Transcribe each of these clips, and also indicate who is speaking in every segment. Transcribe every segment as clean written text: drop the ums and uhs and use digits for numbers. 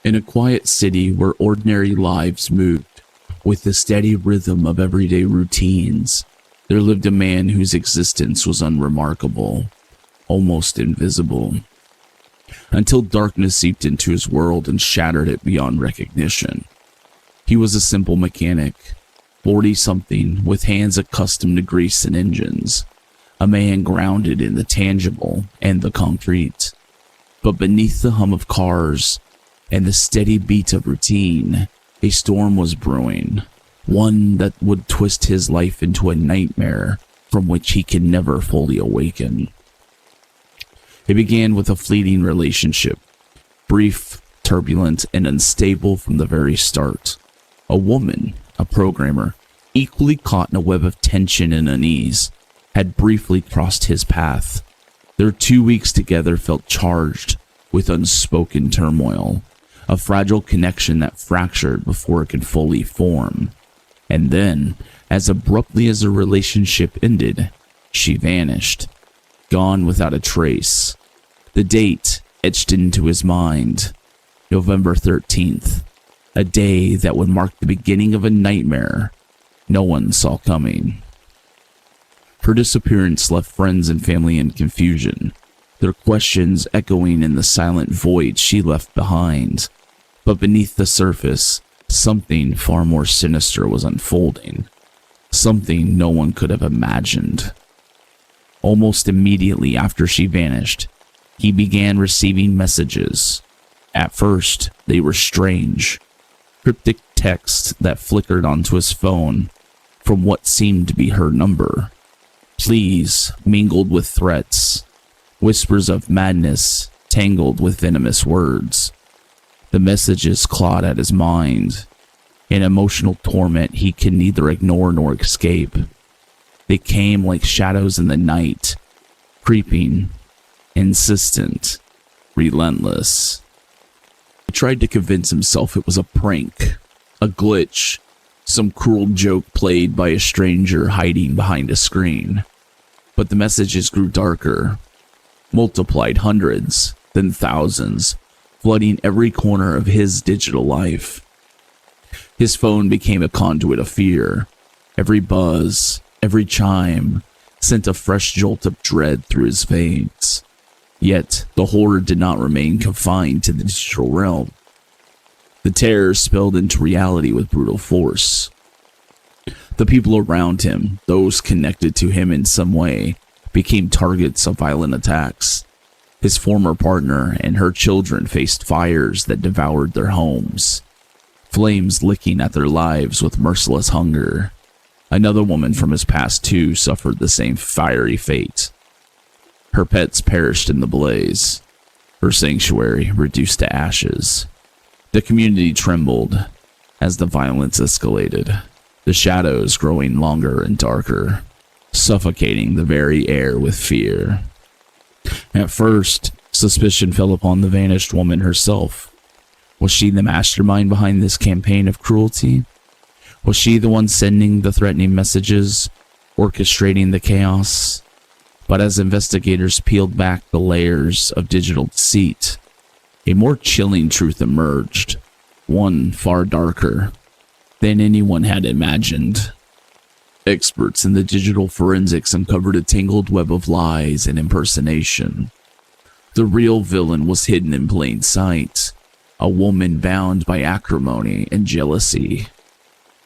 Speaker 1: In a quiet city where ordinary lives moved with the steady rhythm of everyday routines, there lived a man whose existence was unremarkable, almost invisible, until darkness seeped into his world and shattered it beyond recognition. He was a simple mechanic, 40-something, with hands accustomed to grease and engines, a man grounded in the tangible and the concrete. But beneath the hum of cars and the steady beat of routine, a storm was brewing, one that would twist his life into a nightmare from which he could never fully awaken. It began with a fleeting relationship, brief, turbulent, and unstable from the very start. A woman, a programmer, equally caught in a web of tension and unease, had briefly crossed his path. Their 2 weeks together felt charged with unspoken turmoil, a fragile connection that fractured before it could fully form. And then, as abruptly as the relationship ended, she vanished, gone without a trace. The date etched into his mind, November 13th, a day that would mark the beginning of a nightmare no one saw coming. Her disappearance left friends and family in confusion, their questions echoing in the silent void she left behind. But beneath the surface, something far more sinister was unfolding, something no one could have imagined. Almost immediately after she vanished, he began receiving messages. At first, they were strange, cryptic texts that flickered onto his phone from what seemed to be her number. Pleas mingled with threats, whispers of madness tangled with venomous words. The messages clawed at his mind, an emotional torment he could neither ignore nor escape. They came like shadows in the night, creeping, insistent, relentless. He tried to convince himself it was a prank, a glitch, some cruel joke played by a stranger hiding behind a screen. But the messages grew darker, multiplied hundreds, then thousands, flooding every corner of his digital life. His phone became a conduit of fear. Every buzz, every chime, sent a fresh jolt of dread through his veins. Yet, the horror did not remain confined to the digital realm. The terror spilled into reality with brutal force. The people around him, those connected to him in some way, became targets of violent attacks. His former partner and her children faced fires that devoured their homes, flames licking at their lives with merciless hunger. Another woman from his past too suffered the same fiery fate. Her pets perished in the blaze, her sanctuary reduced to ashes. The community trembled as the violence escalated, the shadows growing longer and darker, suffocating the very air with fear. At first, suspicion fell upon the vanished woman herself. Was she the mastermind behind this campaign of cruelty? Was she the one sending the threatening messages, orchestrating the chaos? But as investigators peeled back the layers of digital deceit, a more chilling truth emerged, one far darker than anyone had imagined. Experts in the digital forensics uncovered a tangled web of lies and impersonation. The real villain was hidden in plain sight, a woman bound by acrimony and jealousy,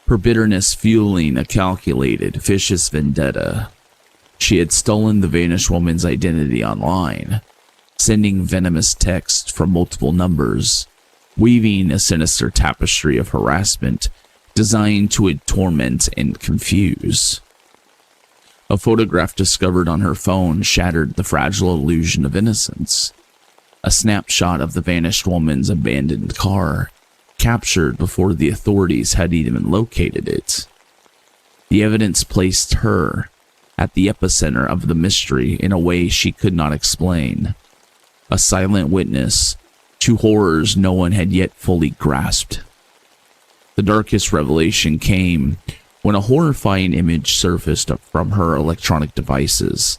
Speaker 1: her bitterness fueling a calculated, vicious vendetta. She had stolen the vanished woman's identity online, sending venomous texts from multiple numbers, weaving a sinister tapestry of harassment designed to torment and confuse. A photograph discovered on her phone shattered the fragile illusion of innocence. A snapshot of the vanished woman's abandoned car, captured before the authorities had even located it. The evidence placed her at the epicenter of the mystery in a way she could not explain. A silent witness to horrors no one had yet fully grasped. The darkest revelation came when a horrifying image surfaced from her electronic devices,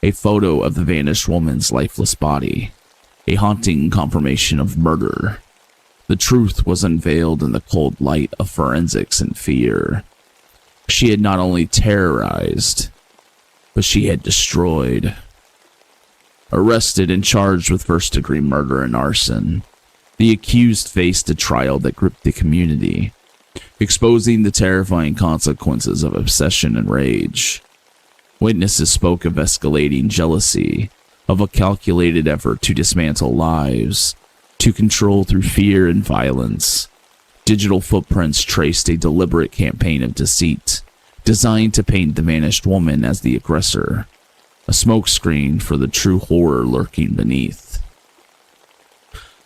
Speaker 1: a photo of the vanished woman's lifeless body, a haunting confirmation of murder. The truth was unveiled in the cold light of forensics and fear. She had not only terrorized, but she had destroyed. Arrested and charged with first-degree murder and arson, the accused faced a trial that gripped the community, exposing the terrifying consequences of obsession and rage. Witnesses spoke of escalating jealousy, of a calculated effort to dismantle lives, to control through fear and violence. Digital footprints traced a deliberate campaign of deceit, designed to paint the vanished woman as the aggressor, a smokescreen for the true horror lurking beneath.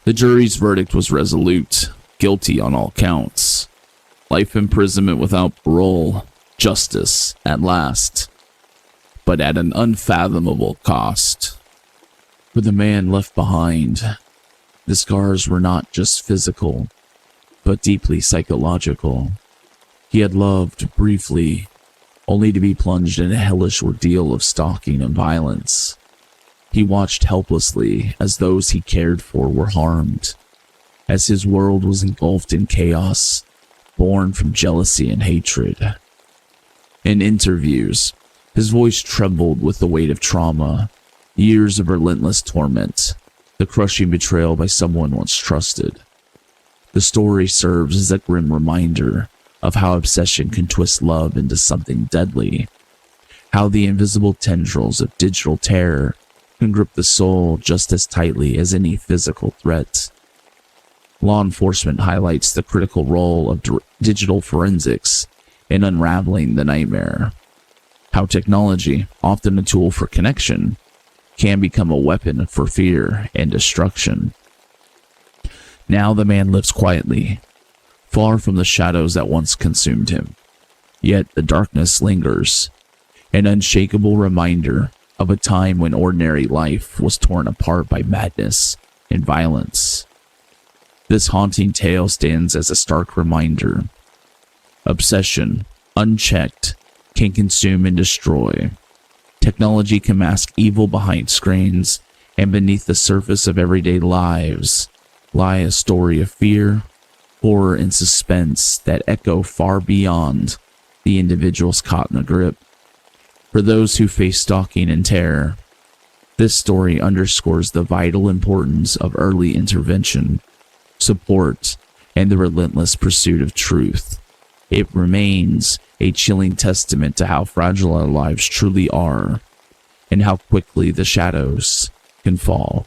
Speaker 1: The jury's verdict was resolute, guilty on all counts. Life imprisonment without parole, justice at last, but at an unfathomable cost. For the man left behind, the scars were not just physical, but deeply psychological. He had loved briefly, only to be plunged in a hellish ordeal of stalking and violence. He watched helplessly as those he cared for were harmed, as his world was engulfed in chaos, born from jealousy and hatred. In interviews, his voice trembled with the weight of trauma, years of relentless torment, the crushing betrayal by someone once trusted. The story serves as a grim reminder of how obsession can twist love into something deadly, how the invisible tendrils of digital terror can grip the soul just as tightly as any physical threat. Law enforcement highlights the critical role of digital forensics in unraveling the nightmare, how technology, often a tool for connection, can become a weapon for fear and destruction. Now the man lives quietly, far from the shadows that once consumed him. Yet the darkness lingers, an unshakable reminder of a time when ordinary life was torn apart by madness and violence. This haunting tale stands as a stark reminder. Obsession, unchecked, can consume and destroy. Technology can mask evil behind screens, and beneath the surface of everyday lives lie a story of fear, horror, and suspense that echo far beyond the individuals caught in the grip. For those who face stalking and terror, this story underscores the vital importance of early intervention, support, and the relentless pursuit of truth. It remains a chilling testament to how fragile our lives truly are, and how quickly the shadows can fall.